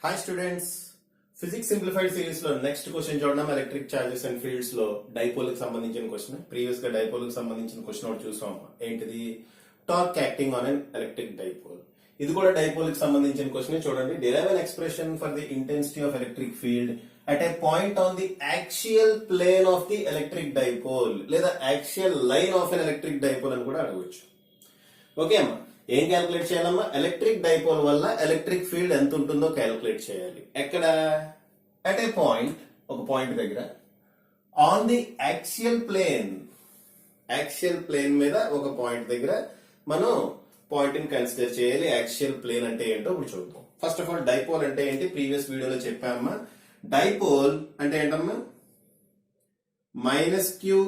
Hi students, physics simplified series లో next question చూడడం electric charges and fields లో dipole కి సంబంధించిన క్వశ్చన్. ప్రీవియస్ గా డైపోల్ కి సంబంధించిన క్వశ్చన్ ఒకటి చూసాం. ఏంటిది? Torque acting on an electric dipole. ఇది కూడా డైపోల్ కి సంబంధించిన క్వశ్చన్. చూడండి, derive an expression for the intensity of electric field at a point on the axial plane of the electric dipole, లేదా axial line of an electric dipole అని కూడా అడగవచ్చు. Okay అమ్మా, ఏం క్యాలిక్యులేట్ చేయాలమ్మా? ఎలక్ట్రిక్ డైపోల్ వల్ల electric field ఎంత ఉంటుందో క్యాలిక్యులేట్ చేయాలి. ఎక్కడ? అట్ ఏ పాయింట్, ఒక పాయింట్ దగ్గర, on the axial plane, axial plane మీద ఒక పాయింట్ దగ్గర మనం పాయింట్ ని కన్సిడర్ చేయాలి. యాక్సియల్ ప్లేన్ అంటే ఏంటో ఇప్పుడు చూద్దాం. ఫస్ట్ ఆఫ్ ఆల్, డైపోల్ అంటే ఏంటి ప్రీవియస్ వీడియోలో చెప్పామమ్మా. డైపోల్ అంటే ఏంటమ్మా? మైనస్ క్యూ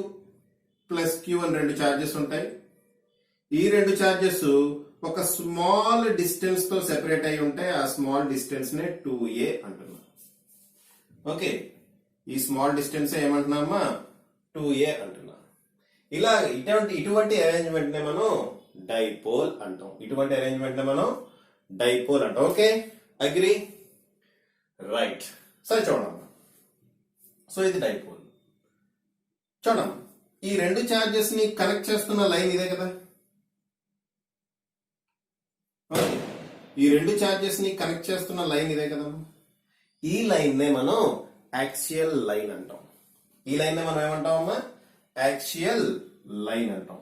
ప్లస్ క్యూ అని రెండు చార్జెస్ ఉంటాయి. ఈ రెండు చార్జెస్ ఒక స్మాల్ డిస్టెన్స్ తో సెపరేట్ అయి ఉంటాయి. ఆ స్మాల్ డిస్టెన్స్ నే 2a అంటున్నాం. ఓకే, ఈ స్మాల్ డిస్టెన్స్ ఏమంటున్నామా? 2a అంటున్నాం. ఇలా ఇటువంటి అరేంజ్మెంట్ నే మనం డైపోల్ అంటాం. ఇటువంటి అరేంజ్మెంట్ నే మనం డైపోల్ అంటాం. Okay, agree? రైట్. సరే చూడమ్మా, సో ఇది డైపోల్. చూడమ్మా, ఈ రెండు చార్జెస్ ని కనెక్ట్ చేస్తున్న లైన్ ఇదే కదా. ఈ రెండు చార్జెస్ ని కనెక్ట్ చేస్తున్న లైన్ ఇదే కదా. ఈ లైన్ నే మనం యాక్సియల్ లైన్ అంటాం. ఈ లైన్ నే మనం ఏమంటామమ్మా? యాక్సియల్ లైన్ అంటాం.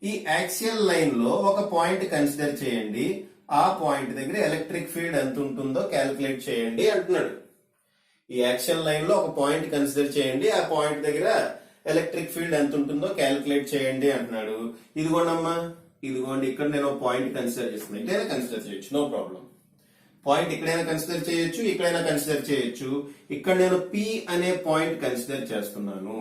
ఈ యాక్సియల్ లైన్ లో ఒక పాయింట్ కన్సిడర్ చేయండి. ఆ పాయింట్ దగ్గర ఎలక్ట్రిక్ ఫీల్డ్ ఎంత ఉంటుందో క్యాలిక్యులేట్ చేయండి అంటున్నాడు. ఈ యాక్సియల్ లైన్ లో ఒక పాయింట్ కన్సిడర్ చేయండి. ఆ పాయింట్ దగ్గర ఎలక్ట్రిక్ ఫీల్డ్ ఎంత ఉంటుందో క్యాలిక్యులేట్ చేయండి అంటున్నాడు. ఇదిగోండమ్మా, ఇదిగోండి, ఇక్కడ నేను పాయింట్ కన్సిడర్ చేస్తున్నాను. ఇక్కడైనా కన్సిడర్ చేయొచ్చు, నో ప్రాబ్లం. పాయింట్ ఇక్కడైనా కన్సిడర్ చేయొచ్చు, ఇక్కడైనా కన్సిడర్ చేయొచ్చు. ఇక్కడ నేను P అనే పాయింట్ కన్సిడర్ చేస్తున్నాను.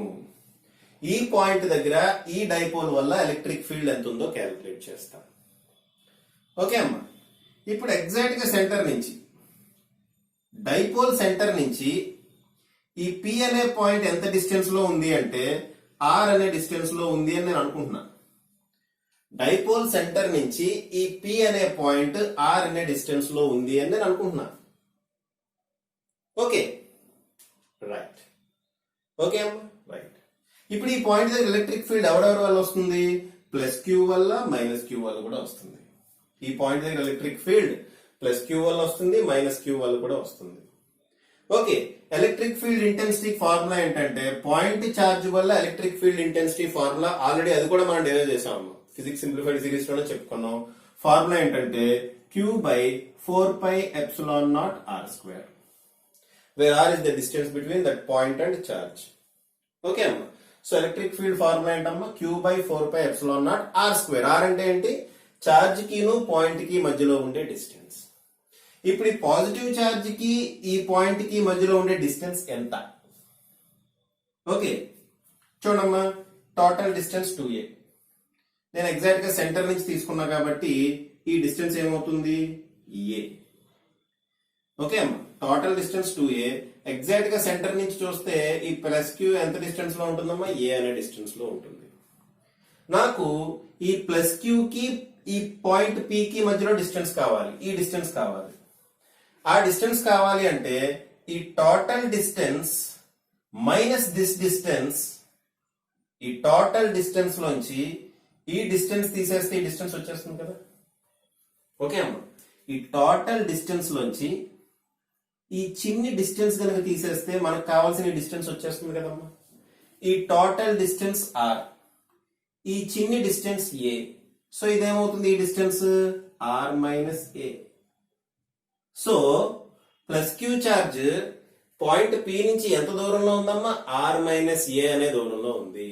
ఈ పాయింట్ దగ్గర ఈ డైపోల్ వల్ల ఎలక్ట్రిక్ ఫీల్డ్ ఎంత ఉందో క్యాలిక్యులేట్ చేస్తాను. ఓకే అమ్మా, ఇప్పుడు ఎగ్జాక్ట్ గా సెంటర్ నుంచి, డైపోల్ సెంటర్ నుంచి ఈ P అనే పాయింట్ ఎంత డిస్టెన్స్ లో ఉంది అంటే R అనే డిస్టెన్స్ లో ఉంది అని నేను అనుకుంటున్నాను. డైపోల్ సెంటర్ నుంచి ఈ P అనే పాయింట్ R అనే డిస్టెన్స్ లో ఉంది అని నేను అనుకుంటున్నా. Okay, right. ఓకే అమ్మా, రైట్. ఇప్పుడు ఈ పాయింట్ దగ్గర ఎలక్ట్రిక్ ఫీల్డ్ ఎవరెవరి వల్ల వస్తుంది? ప్లస్ క్యూ వల్ల, మైనస్ క్యూ వల్ల కూడా వస్తుంది. ఈ పాయింట్ దగ్గర ఎలక్ట్రిక్ ఫీల్డ్ ప్లస్ క్యూ వల్ల వస్తుంది, మైనస్ క్యూ వల్ల కూడా వస్తుంది. Okay, electric field intensity formula ఏంటంటే, పాయింట్ చార్జ్ వల్ల electric field intensity formula already అది కూడా మనం డెరైవ్ చేసాము. ఫిజిక్స్ సింప్లిఫైడ్ సిరీస్ లోనే చెప్పుకున్నాం. ఫార్ములా ఏంటంటే Q by 4 pi epsilon naught R square, where R is the distance between that point and charge. Okay అమ్మా, సో ఎలక్ట్రిక్ ఫీల్డ్ ఫార్ములా ఏంటమ్మా? Q by 4 pi epsilon naught R square. R అంటే ఏంటి? Charge కిను point కి మధ్యలో ఉండే distance. ఇప్పుడు ఈ positive charge కి ఈ పాయింట్ కి మధ్యలో ఉండే డిస్టెన్స్ ఎంత? ఓకే, చూడమ్మా, టోటల్ డిస్టెన్స్ 2a. నేను ఎగ్జాక్ట్ గా సెంటర్ నుంచి తీసుకున్నా కాబట్టి ఈ డిస్టెన్స్ ఏమవుతుంది? a. ఓకే అమ్మా, టోటల్ డిస్టెన్స్ 2a. ఎగ్జాక్ట్ గా సెంటర్ నుంచి చూస్తే ఈ ప్లస్ క్యూ ఎంత డిస్టెన్స్ లో ఉంటుందమ్మా? a అనే డిస్టెన్స్ లో ఉంటుంది. నాకు ఈ ప్లస్ క్యూ కి ఈ పాయింట్ P కి మధ్యలో డిస్టెన్స్ కావాలి. ఈ డిస్టెన్స్ కావాలి. ఆ డిస్టెన్స్ కావాలి అంటే ఈ total distance minus this distance, ఈ టోటల్ డిస్టెన్స్ లోంచి ఈ డిస్టెన్స్ తీసేస్తే ఈ డిస్టెన్స్ వచ్చేస్తుంది కదా. ఓకే అమ్మా, ఈ టోటల్ డిస్టెన్స్ లోంచి ఈ చిన్ని డిస్టెన్స్ కనుక తీసేస్తే మనకు కావాల్సిన డిస్టెన్స్ వచ్చేస్తుంది కదమ్మా. ఈ టోటల్ డిస్టెన్స్ R, ఈ చిన్ని డిస్టెన్స్ a. సో ఇదేమవుతుంది? ఈ distance R minus a. So plus Q charge point P నుంచి ఎంత దూరంలో ఉందమ్మా? R మైనస్ a అనే దూరంలో ఉంది.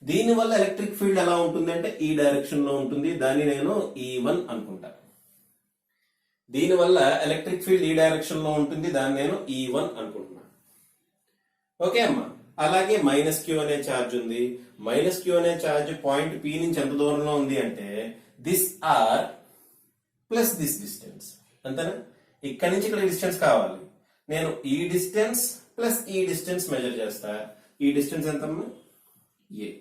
దీని వల్ల ఎలక్ట్రిక్ ఫీల్డ్ ఎలా ఉంటుంది అంటే ఈ డైరెక్షన్ లో ఉంటుంది. దాన్ని నేను E1 అనుకుంటా. దీని వల్ల ఎలక్ట్రిక్ ఫీల్డ్ ఈ డైరెక్షన్ లో ఉంటుంది. దాన్ని నేను E1 అనుకుంటున్నా. ఓకే అమ్మా, అలాగే మైనస్ క్యూ అనే ఛార్జ్ ఉంది. మైనస్ క్యూ అనే ఛార్జ్ పాయింట్ P నుంచి ఎంత దూరంలో ఉంది అంటే this R plus this distance. అంతేనా? ఇక్కడి నుంచి ఇక్కడ డిస్టెన్స్ కావాలి. నేను ఈ డిస్టెన్స్ ప్లస్ ఈ డిస్టెన్స్ మెజర్ చేస్తా. ఈ డిస్టెన్స్ ఎంతమ్మా? a.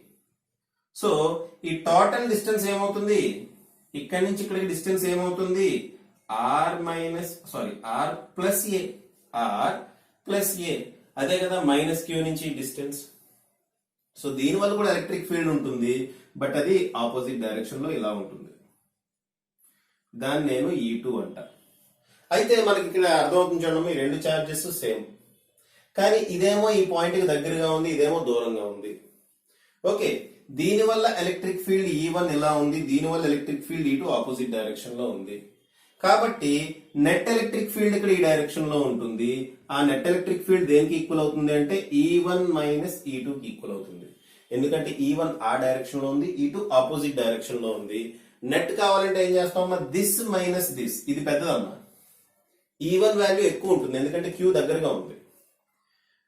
సో ఈ టోటల్ డిస్టెన్స్ ఏమవుతుంది? ఇక్కడి నుంచి ఇక్కడికి డిస్టెన్స్ ఏమవుతుంది? R plus A, R plus A, అదే కదా మైనస్ క్యూ నుంచి డిస్టెన్స్. సో దీని వల్ల కూడా ఎలక్ట్రిక్ ఫీల్డ్ ఉంటుంది, బట్ అది ఆపోజిట్ డైరెక్షన్ లో ఇలా ఉంటుంది. దాన్ని నేను E2 అంట. అయితే మనకి ఇక్కడ అర్థమవుతుంది చూడమ్మా, ఈ రెండు చార్జెస్ సేమ్, కానీ ఇదేమో ఈ పాయింట్ కి దగ్గరగా ఉంది, ఇదేమో దూరంగా ఉంది. ఓకే, దీని వల్ల ఎలక్ట్రిక్ ఫీల్డ్ E1 ఇలా ఉంది, దీని వల్ల electric field E2 opposite direction లో ఉంది. కాబట్టి నెట్ ఎలక్ట్రిక్ ఫీల్డ్ ఇక్కడ ఈ డైరెక్షన్ లో ఉంటుంది. ఆ నెట్ ఎలక్ట్రిక్ ఫీల్డ్ దేనికి ఈక్వల్ అవుతుంది అంటే E1 మైనస్ E2 కి ఈక్వల్ అవుతుంది. ఎందుకంటే E1 ఆ డైరెక్షన్ లో ఉంది, E2 ఆపోజిట్ డైరెక్షన్ లో ఉంది. నెట్ కావాలంటే ఏం చేస్తామమ్మా, దిస్ మైనస్ దిస్, ఇది పెద్దదమ్మా. E1 వాల్యూ ఎక్కువ ఉంటుంది ఎందుకంటే Q దగ్గరగా ఉంది.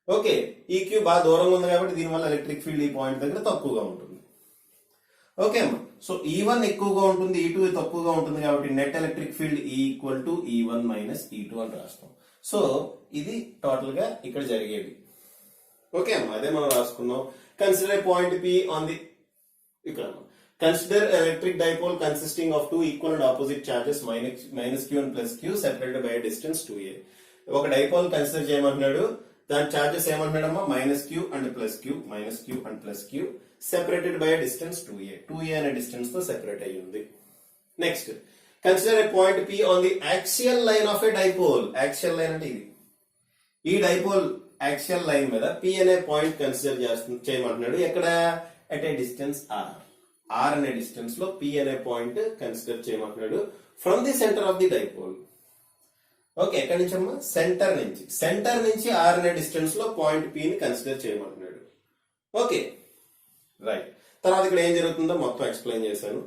ఓకే, ఈ Q బాగా దూరంగా ఉంది కాబట్టి దీనివల్ల ఎలక్ట్రిక్ ఫీల్డ్ ఈ పాయింట్ దగ్గర తక్కువగా ఉంటుంది. ఓకే అమ్మా, సో E1 ఎక్కువగా ఉంటుంది, E2 తక్కువగా ఉంటుంది కాబట్టి net electric field equal to E1 minus E2 అని రాస్తాం. సో ఇది టోటల్ గా ఇక్కడ జరిగేది. ఓకే అమ్మా, అదే మనం రాసుకున్నాం. Consider point P on the, ఇక్కడ consider electric dipole consisting of 2 equal and opposite charges minus Q and plus Q separated by distance 2a. ఒక డైపోల్ కన్సిడర్ చేయమంటున్నాడు, దాని చార్జెస్ ఏమంటున్నాడమ్మా, minus Q and plus Q, minus Q and plus Q separated by distance 2a. 2a అనే distance తో separate అయ్యి ఉంది. Next, consider a point P on the axial line of a dipole. Axial line అంటే ఇది, ఈ dipole axial line మీద P అనే point consider చేయమంటున్నాడు. ఎక్కడ, at a distance R. R అనే డిస్టెన్స్ లో P అనే పాయింట్ కన్సిడర్ చేయమంటున్నాడు from the centre of the dipole. Okay, ఎక్కడి నుంచి అమ్మా, సెంటర్ నుంచి. సెంటర్ నుంచి R అనే డిస్టెన్స్ లో పాయింట్ P ని కన్సిడర్ చేయమంటున్నాడు. ఓకే రైట్, తర్వాత ఇక్కడ ఏం జరుగుతుందో మొత్తం ఎక్స్ప్లెయిన్ చేశాను.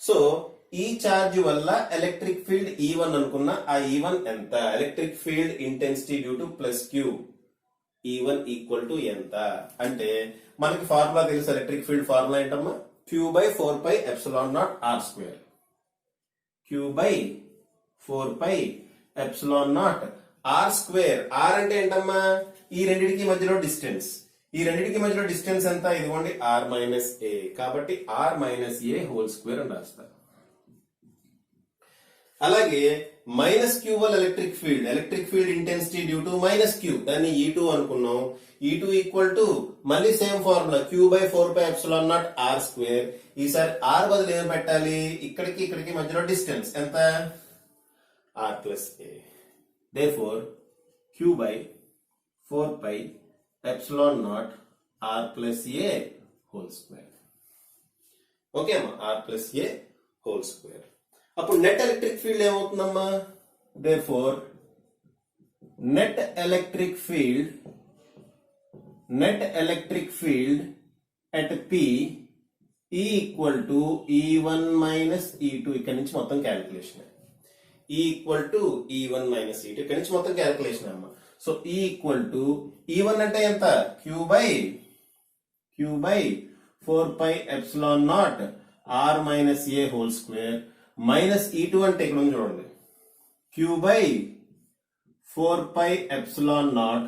సో ఈ చార్జ్ వల్ల ఎలక్ట్రిక్ ఫీల్డ్ E1 అనుకున్న, ఆ E1 ఎంత, electric field intensity due to plus Q, E1 equal to ఎంత అంటే మనకి ఫార్ములా తెలుసు. ఎలక్ట్రిక్ ఫీల్డ్ ఫార్ములా ఏంటమ్మా, Q by 4 pi epsilon naught R square. Q by 4 pi epsilon naught R square. R అంటే ఏంటమ్మా, ఈ రెండిటికి మధ్యలో డిస్టెన్స్. ఈ రెండిటికి మధ్యలో డిస్టెన్స్ ఎంత, ఇదిగోండి R మైనస్ A. కాబట్టి R minus A whole square అని రాస్తారు. అలాగే మైనస్ Q వల్ల electric field intensity due to minus Q, దాన్ని E2 అనుకున్నాం. E2 ఈక్వల్ టు మళ్ళీ same formula Q by 4 pi epsilon naught R square. ఈసారి R బదులు ఏం పెట్టాలి, ఇక్కడికి మధ్యలో డిస్టెన్స్ ఎంత, R plus A. Therefore Q by 4 pi epsilon naught R plus A whole square. Okay అమ్మా, R plus A whole square. అప్పుడు net electric field ఏమవుతుందమ్మా, therefore net electric field at P equal to E1 minus E2. ఇక్కడ నుంచి మొత్తం calculation, equal to E1 minus E2, ఇక్కడ నుంచి మొత్తం calculation అమ్మా. సో ఈక్వల్ టు E1 అంటే ఎంత, Q by 4 pi epsilon naught R minus A whole square, minus E2 అంటే ఇక్కడ ఉంది చూడండి, Q by 4 pi epsilon naught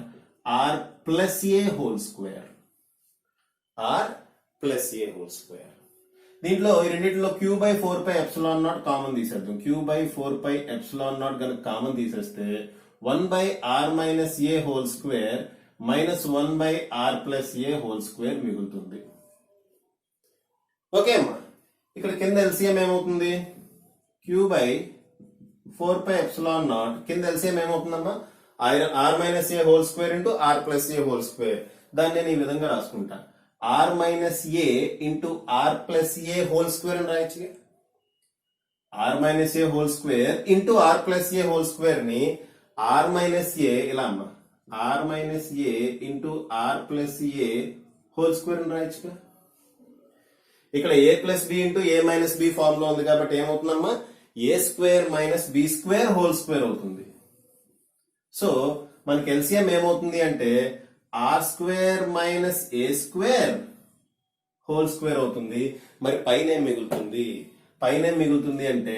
R plus A whole square. R plus A whole square. దీంట్లో ఈ రెండింటిలో Q by 4 pi epsilon naught common తీసేద్దాం. Q by 4 pi epsilon naught కనుక common తీసేస్తే 1 by R minus A whole square minus 1 by R plus A whole square మిగులుతుంది. Okay అమ్మా, ఇక్కడ కింద LCM ఏమవుతుంది, Q by 4 pi epsilon naught కింద LCM ఏమవుతుందమ్మా, R minus A whole square into R plus A whole square. దాన్ని నేను ఈ విధంగా రాసుకుంటా, R minus A into R plus A whole square అని రాయొచ్చు. R minus A whole square into R plus A whole square ని R minus A ఇలా అమ్మా, R minus A into R plus A whole square అని రాయొచ్చుగా. ఇక్కడ A plus B into A minus B formula ఉంది కాబట్టి ఏమవుతుందమ్మా, A square minus B square whole square అవుతుంది. సో మనకి ఎల్సిఎం ఏమవుతుంది అంటే R square minus A square whole square అవుతుంది. మరి పైన ఏం మిగులుతుంది అంటే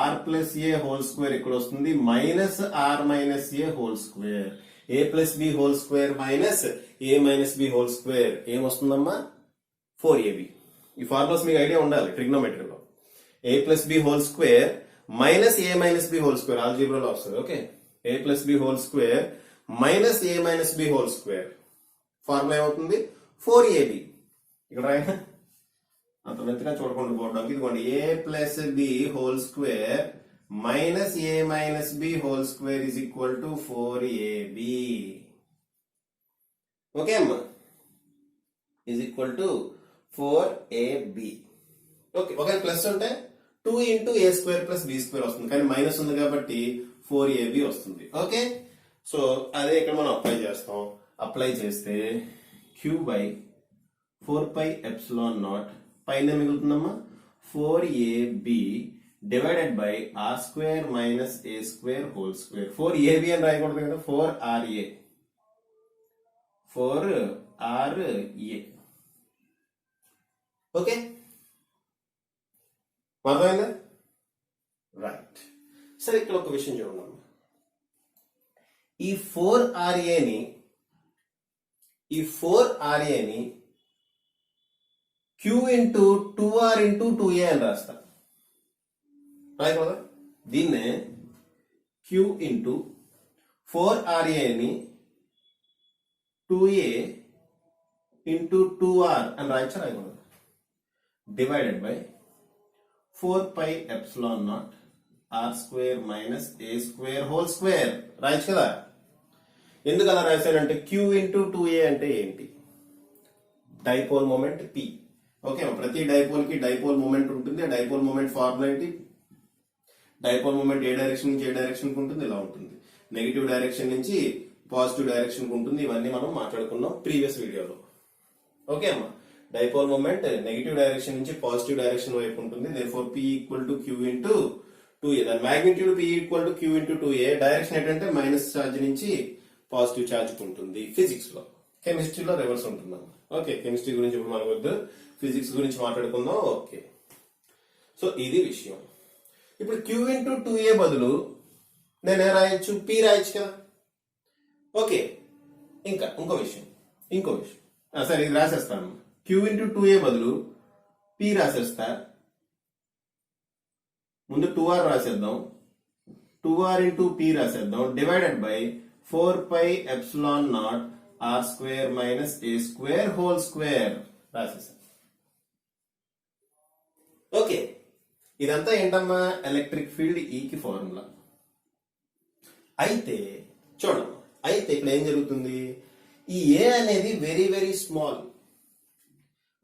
R plus A whole square ఇక్కడ వస్తుంది, minus R minus A whole square, A plus B whole square minus A minus B whole square ఏమొస్తుందమ్మా, 4AB. ఈ ఫార్ములాస్ మీకు ఐడియా ఉండాలి ట్రిగ్నోమెట్రీలో. A plus B whole square minus A minus B whole square ఆల్జీబ్రాలో వస్తుంది. Okay, A plus B whole square minus A minus B whole square formula ఏమవుతుంది 4ab. ఇక్కడ రాయనా అంత మెత్తగా చూడకుండా పోవడానికి ఇదిగోండి A plus B whole square minus A minus B whole square is equal to 4ab. Okay అమ్మా, is equal to 4ab. Okay, ఒకవేళ ప్లస్ ఉంటే 2 into A square plus B square వస్తుంది, కానీ మైనస్ ఉంది కాబట్టి 4ab వస్తుంది. ఓకే, సో అదే ఇక్కడ మనం అప్లై చేస్తాం. అప్లై చేస్తే q by 4 pi epsilon not పైన మిగులుతుందమ్మా 4ab divided by R square minus A square whole square. 4ab అని రాయకూడదు కదా, 4ra 4ra. ఓకే, అర్థమైందా? రైట్. సరే, ఇక్కడ ఒక విషయం చూడండి. ఈ 4ra ని q into 2r into 2a అని రాస్తా. రాయకూడదా? దీన్నే q ఇంటూ 4ra ని 2a ఇంటూ 2r అని రాయచ్చా రాయకూడదు? Divided by 4 pi epsilon not R square minus A square whole square రాయచ్చు కదా. ఎందుకు అలా రాశానంటే q ఇంటూ 2a అంటే ఏంటి? Dipole moment p. ఓకే, ప్రతి డైపోల్ కి డైపోల్ మూమెంట్ ఉంటుంది. ఆ డైపోల్ మూమెంట్ ఫార్ములా ఏంటి? డైపోల్ మూమెంట్ ఏ డైరెక్షన్ నుంచి ఏ డైరెక్షన్ ఉంటుంది, ఇలా ఉంటుంది. నెగిటివ్ డైరెక్షన్ నుంచి పాజిటివ్ డైరెక్షన్ ఉంటుంది. ఇవన్నీ మనం మాట్లాడుకున్నాం ప్రీవియస్ వీడియోలో. ఓకే అమ్మా, డైపోల్ మూమెంట్ నెగిటివ్ డైరెక్షన్ నుంచి పాజిటివ్ డైరెక్షన్ వైపు ఉంటుంది. Therefore p equal to q into 2a. దాని magnitude p equal to q into 2a. Direction ఏంటంటే మైనస్ ఛార్జ్ నుంచి పాజిటివ్ ఛార్జ్ ఉంటుంది. ఫిజిక్స్ లో, కెమిస్ట్రీలో రివర్స్ ఉంటుందమ్మా. ఓకే, కెమిస్ట్రీ గురించి ఇప్పుడు మనకు వద్దు, ఫిజిక్స్ గురించి మాట్లాడుకుందాం. ఓకే, సో ఇది విషయం. ఇప్పుడు q ఇంటూ 2a బదులు నేను రాయొచ్చు p రాయొచ్చు కదా. ఓకే, ఇంకో విషయం. సరే, ఇది రాసేస్తాను. q ఇంటూ 2a బదులు p రాసేస్తా. ముందు 2r రాసేద్దాం, 2r ఇంటూ p రాసేద్దాం. Divided by 4 pi epsilon not R square minus A square whole square రాసేసాం. ఓకే, ఇదంతా ఏంటమ్మా? ఎలక్ట్రిక్ ఫీల్డ్ E కి ఫార్ములా. అయితే చూడమ్మా, అయితే ఇక్కడ ఏం జరుగుతుంది? ఈ ఏ అనేది very very small.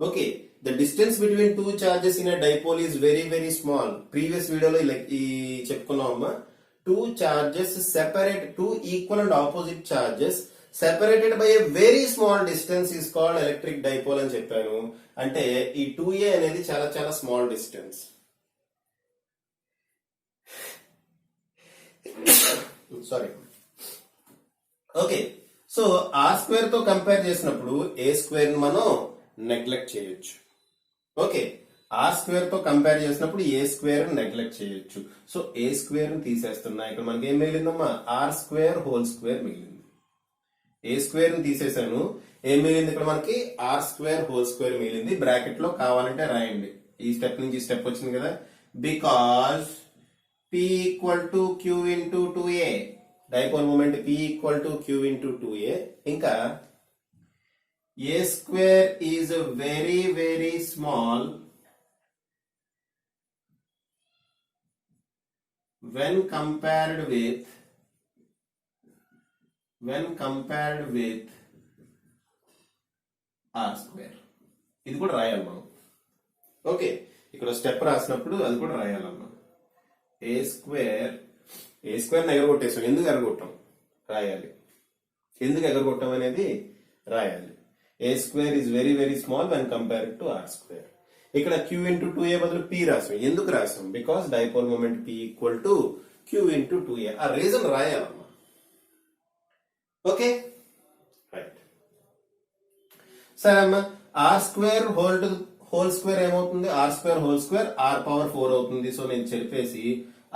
Okay, the distance between two charges in dipole is very very small. Previous వీడియోలో ఈ చెప్పుకున్నామమ్మా. Two charges separate, two equal and opposite charges separated by a very small distance is called electric dipole అని చెప్పాను. అంటే ఈ 2a అనేది చాలా చాలా small distance. Sorry. Okay, so R square తో కంపేర్ చేసినప్పుడు ఏ స్క్వేర్ ని మనం నెగ్లెక్ట్ చేయొచ్చు. ఓకే, ఆర్ స్క్వేర్ తో కంపేర్ చేసినప్పుడు ఏ స్క్వేర్ నెగ్లెక్ట్ చేయొచ్చు. సో ఏ స్క్వేర్ ని తీసేస్తున్నా. ఇక్కడ మనకి ఏం మిగిలిందమ్మా? ఆర్ స్క్వేర్ హోల్ స్క్వేర్ మిగిలింది. ఏ స్క్వేర్ ని తీసేసాను, ఏం మిగిలింది ఇక్కడ మనకి? ఆర్ స్క్వేర్ హోల్ స్క్వేర్ మిగిలింది. బ్రాకెట్ లో కావాలంటే రాయండి. ఈ స్టెప్ నుంచి ఈ స్టెప్ వచ్చింది కదా. Because p equal to q into 2a, dipole moment p equal to q into 2a. ఇంకా A square is very very small when compared with r square. ఇది కూడా రాయాలి మనం. ఓకే, ఇక్కడ స్టెప్ రాసినప్పుడు అది కూడా రాయాలమ్మా. ఏ స్క్వేర్ ఎగరగొట్టేసాం. ఎందుకు ఎగరగొట్టాం రాయాలి. ఎందుకు ఎగరగొట్టాం అనేది రాయాలి. A square is very very small when compared to R square. ఇక్కడ q ఇంటూ 2a బదులు p రాసాం. ఎందుకు రాసాం? Because dipole moment p equal to q into 2a. ఆ రీజన్ రాయాలమ్మా. Okay, right. సరే అమ్మా, ఆర్ స్క్వేర్ హోల్ స్క్వేర్ ఏమవుతుంది? R square whole square R power 4 అవుతుంది. సో నేను చెప్పేసి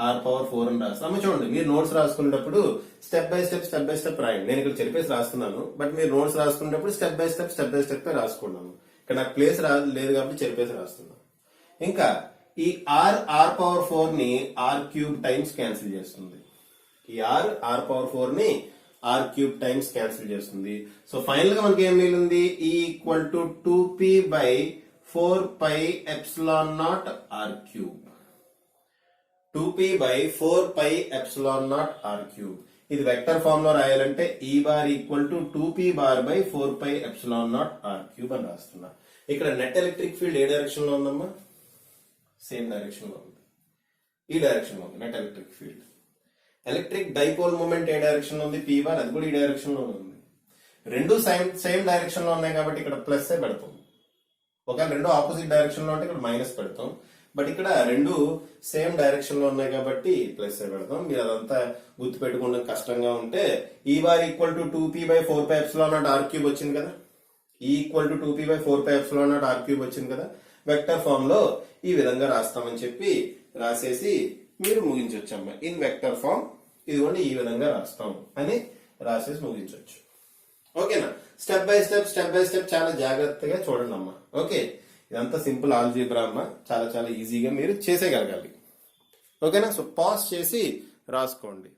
ఆర్ పవర్ 4 అని రాస్తాను. అమ్మ చూడండి, మీరు నోట్స్ రాసుకునేటప్పుడు స్టెప్ బై స్టెప్ రాయండి. నేను ఇక్కడ చెప్పేసి రాస్తున్నాను, బట్ మీరు నోట్స్ రాసుకునేటప్పుడు స్టెప్ బై స్టెప్ రాసుకున్నాను. ఇక్కడ నాకు ప్లేస్ లేదు కాబట్టి చెప్పేసి రాస్తున్నాను. ఇంకా ఈ ఆర్ పవర్ 4 ని ఆర్ క్యూబ్ టైమ్స్ క్యాన్సిల్ చేస్తుంది. ఈ ఆర్ పవర్ 4 ని ఆర్ క్యూబ్ టైమ్స్ క్యాన్సిల్ చేస్తుంది. సో ఫైనల్ గా మనకి ఏం మిగిలింది, E equal to 2p by 4π epsilon not R cube. 2p by 4π epsilon not R cube. ఇది వెక్టర్ ఫామ్ లో రాయాలంటే E bar equal to 2p bar by 4π epsilon not R cube అని రాస్తున్నా. ఇక్కడ నెట్ ఎలక్ట్రిక్ ఫీల్డ్ ఏ direction లో ఉందమ్మా, same direction లో ఉంది. ఈ డైరెక్షన్ లో ఉంది net electric field. Electric dipole moment ఏ డైరెక్షన్ లో ఉంది, పీ బార్, అది కూడా ఈ డైరెక్షన్ లో ఉంది. రెండు సేమ్ డైరెక్షన్ లో ఉన్నాయి కాబట్టి ఇక్కడ ప్లస్ పెడతాం. ఒకవేళ రెండు ఆపోజిట్ డైరెక్షన్ లో ఉంటే ఇక్కడ మైనస్ పెడతాం. బట్ ఇక్కడ రెండు సేమ్ డైరెక్షన్ లో ఉన్నాయి కాబట్టి ప్లస్ పెడతాం. మీరు అదంతా గుర్తు పెట్టుకోవడం కష్టంగా ఉంటే E bar equal to 2p by 4π epsilon not R cube వచ్చింది కదా, equal to 2p by 4π epsilon not R cube వచ్చింది కదా. వెక్టర్ ఫామ్ లో ఈ విధంగా రాస్తామని చెప్పి రాసేసి మీరు ముగించొచ్చమ్మా. ఇన్ వెక్టర్ ఫామ్ ఇదిగోండి ఈ విధంగా రాస్తాం అని రాసేసి ముగించవచ్చు. ఓకేనా? స్టెప్ బై స్టెప్ చాలా జాగ్రత్తగా చూడండి అమ్మా. ఓకే, ఇదంతా సింపుల్ ఆల్జీబ్రా అమ్మా, చాలా ఈజీగా మీరు చేసేయగలగాలి. ఓకేనా? సో పాజ్ చేసి రాసుకోండి.